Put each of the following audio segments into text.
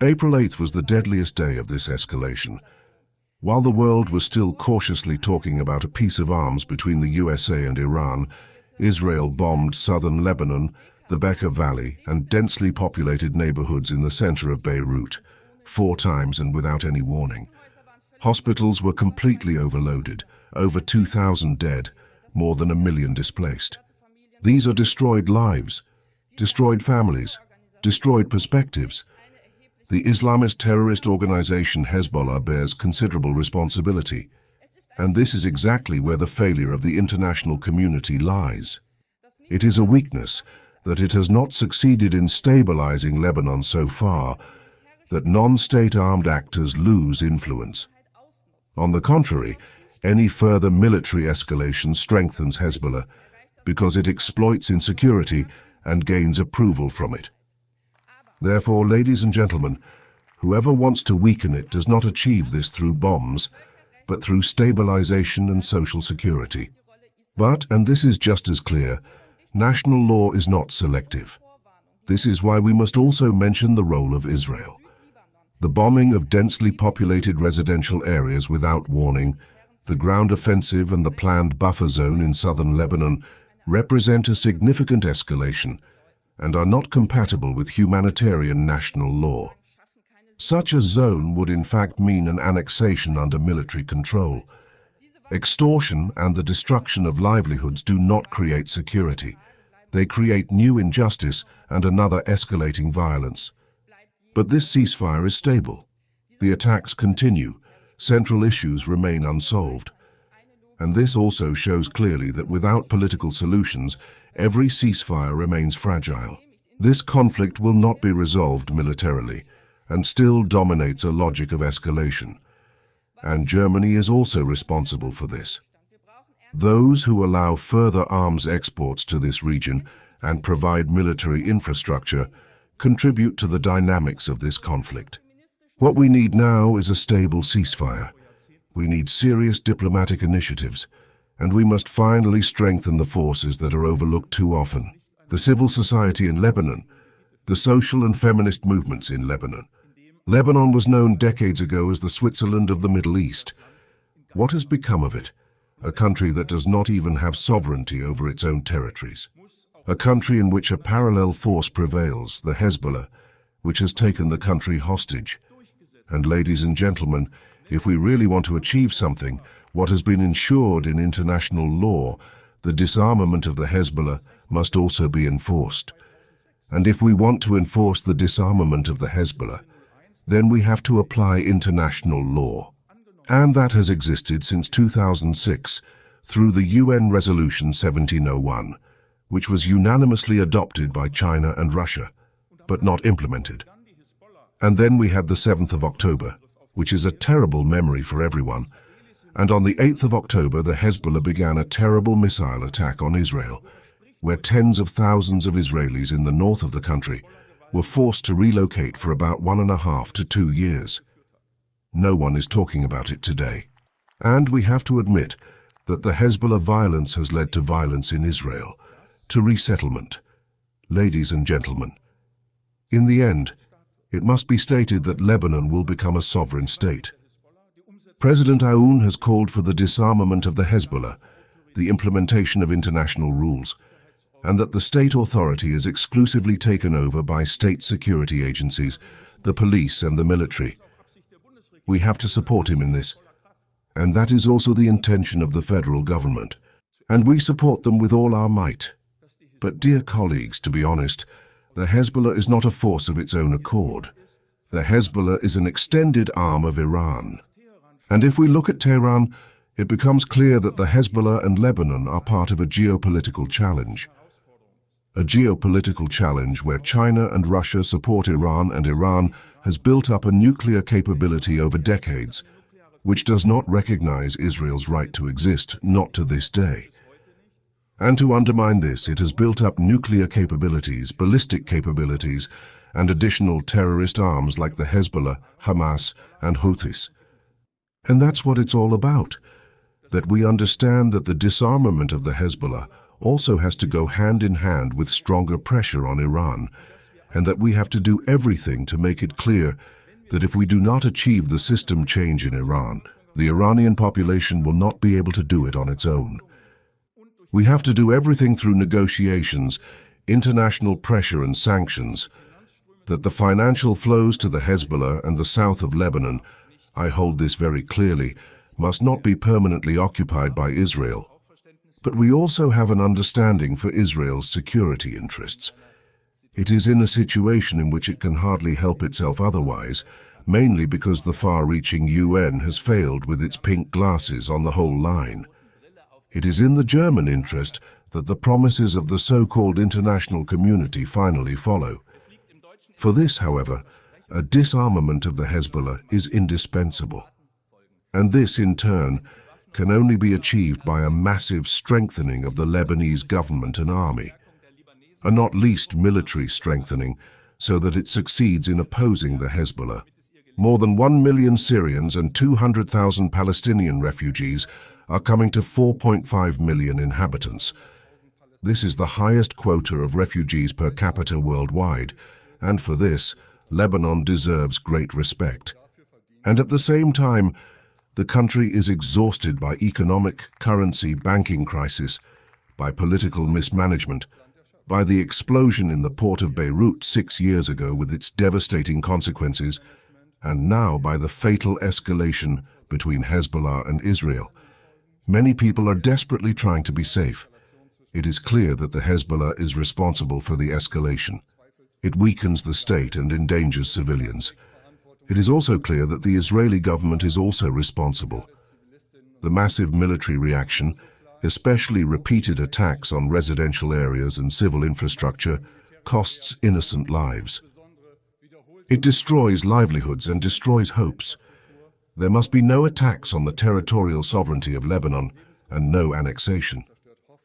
April 8th was the deadliest day of this escalation. While the world was still cautiously talking about a peace of arms between the USA and Iran, Israel bombed southern Lebanon, the Bekaa Valley, and densely populated neighborhoods in the center of Beirut, 4 times and without any warning. Hospitals were completely overloaded, over 2,000 dead, more than 1 million displaced. These are destroyed lives, destroyed families, destroyed perspectives. The Islamist terrorist organization Hezbollah bears considerable responsibility, and this is exactly where the failure of the international community lies. It is a weakness that it has not succeeded in stabilizing Lebanon so far, that non-state armed actors lose influence. On the contrary, any further military escalation strengthens Hezbollah because it exploits insecurity and gains approval from it. Therefore, ladies and gentlemen, whoever wants to weaken it does not achieve this through bombs, but through stabilization and social security. But, and this is just as clear, national law is not selective. This is why we must also mention the role of Israel. The bombing of densely populated residential areas without warning, the ground offensive and the planned buffer zone in southern Lebanon represent a significant escalation and are not compatible with humanitarian national law. Such a zone would in fact mean an annexation under military control. Extortion and the destruction of livelihoods do not create security. They create new injustice and another escalating violence. But this ceasefire is stable. The attacks continue. Central issues remain unsolved. And this also shows clearly that without political solutions, every ceasefire remains fragile. This conflict will not be resolved militarily, and still dominates a logic of escalation. And Germany is also responsible for this. Those who allow further arms exports to this region and provide military infrastructure contribute to the dynamics of this conflict. What we need now is a stable ceasefire. We need serious diplomatic initiatives, and we must finally strengthen the forces that are overlooked too often. The civil society in Lebanon, the social and feminist movements in Lebanon. Lebanon was known decades ago as the Switzerland of the Middle East. What has become of it? A country that does not even have sovereignty over its own territories. A country in which a parallel force prevails, the Hezbollah, which has taken the country hostage. And ladies and gentlemen, if we really want to achieve something, what has been ensured in international law, the disarmament of the Hezbollah, must also be enforced. And if we want to enforce the disarmament of the Hezbollah, then we have to apply international law. And that has existed since 2006 through the UN Resolution 1701, which was unanimously adopted by China and Russia, but not implemented. And then we had the 7th of October, which is a terrible memory for everyone. And on the 8th of October, the Hezbollah began a terrible missile attack on Israel, where tens of thousands of Israelis in the north of the country were forced to relocate for about 1.5 to 2 years. No one is talking about it today. And we have to admit that the Hezbollah violence has led to violence in Israel, to resettlement. Ladies and gentlemen, in the end, it must be stated that Lebanon will become a sovereign state. President Aoun has called for the disarmament of the Hezbollah, the implementation of international rules, and that the state authority is exclusively taken over by state security agencies, the police and the military. We have to support him in this, and that is also the intention of the federal government, and we support them with all our might. But dear colleagues, to be honest, the Hezbollah is not a force of its own accord. The Hezbollah is an extended arm of Iran. And if we look at Tehran, it becomes clear that the Hezbollah and Lebanon are part of a geopolitical challenge. A geopolitical challenge where China and Russia support Iran, and Iran has built up a nuclear capability over decades, which does not recognize Israel's right to exist, not to this day. And to undermine this, it has built up nuclear capabilities, ballistic capabilities, and additional terrorist arms like the Hezbollah, Hamas, and Houthis. And that's what it's all about, that we understand that the disarmament of the Hezbollah also has to go hand in hand with stronger pressure on Iran, and that we have to do everything to make it clear that if we do not achieve the system change in Iran, the Iranian population will not be able to do it on its own. We have to do everything through negotiations, international pressure and sanctions, that the financial flows to the Hezbollah and the south of Lebanon, I hold this very clearly, must not be permanently occupied by Israel. But we also have an understanding for Israel's security interests. It is in a situation in which it can hardly help itself otherwise, mainly because the far-reaching UN has failed with its pink glasses on the whole line. It is in the German interest that the promises of the so-called international community finally follow. For this, however, a disarmament of the Hezbollah is indispensable. And this, in turn, can only be achieved by a massive strengthening of the Lebanese government and army, a not least military strengthening, so that it succeeds in opposing the Hezbollah. More than 1 million Syrians and 200,000 Palestinian refugees are coming to 4.5 million inhabitants. This is the highest quota of refugees per capita worldwide, and for this, Lebanon deserves great respect. And at the same time, the country is exhausted by economic, currency, banking crisis, by political mismanagement, by the explosion in the port of Beirut 6 years ago with its devastating consequences, and now by the fatal escalation between Hezbollah and Israel. Many people are desperately trying to be safe. It is clear that the Hezbollah is responsible for the escalation. It weakens the state and endangers civilians. It is also clear that the Israeli government is also responsible. The massive military reaction, especially repeated attacks on residential areas and civil infrastructure, costs innocent lives. It destroys livelihoods and destroys hopes. There must be no attacks on the territorial sovereignty of Lebanon and no annexation.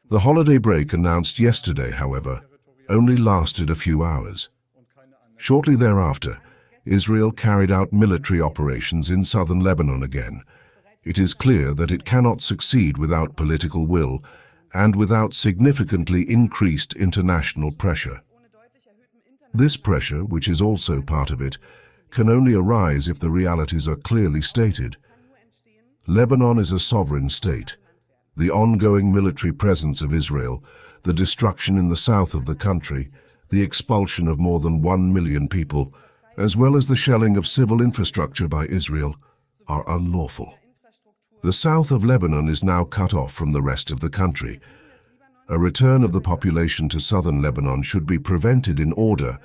The holiday break announced yesterday, however, only lasted a few hours. Shortly thereafter, Israel carried out military operations in southern Lebanon again. It is clear that it cannot succeed without political will and without significantly increased international pressure. This pressure, which is also part of it, can only arise if the realities are clearly stated. Lebanon is a sovereign state. The ongoing military presence of Israel, the destruction in the south of the country, the expulsion of more than 1 million people, as well as the shelling of civil infrastructure by Israel, are unlawful. The south of Lebanon is now cut off from the rest of the country. A return of the population to southern Lebanon should be prevented in order,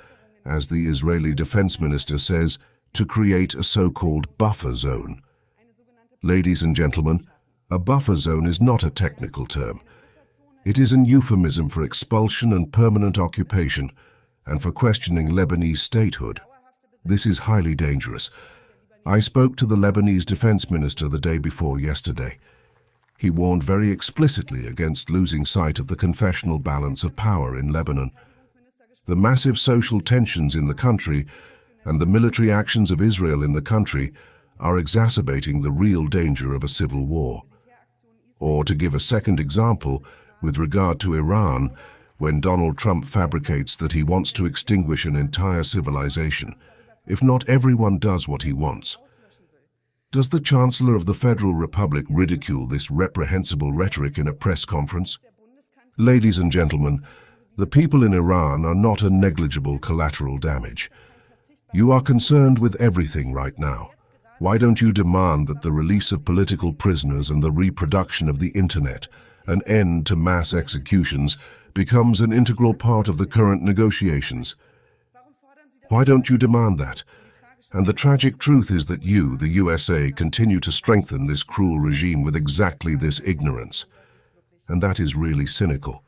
as the Israeli defense minister says, to create a so-called buffer zone. Ladies and gentlemen, a buffer zone is not a technical term. It is an euphemism for expulsion and permanent occupation, and for questioning Lebanese statehood. This is highly dangerous. I spoke to the Lebanese defense minister the day before yesterday. He warned very explicitly against losing sight of the confessional balance of power in Lebanon. The massive social tensions in the country and the military actions of Israel in the country are exacerbating the real danger of a civil war. Or to give a second example, with regard to Iran, when Donald Trump fabricates that he wants to extinguish an entire civilization, if not everyone does what he wants. Does the Chancellor of the Federal Republic ridicule this reprehensible rhetoric in a press conference? Ladies and gentlemen, the people in Iran are not a negligible collateral damage. You are concerned with everything right now. Why don't you demand that the release of political prisoners and the reproduction of the internet, an end to mass executions, becomes an integral part of the current negotiations? Why don't you demand that? And the tragic truth is that you, the USA, continue to strengthen this cruel regime with exactly this ignorance. And that is really cynical.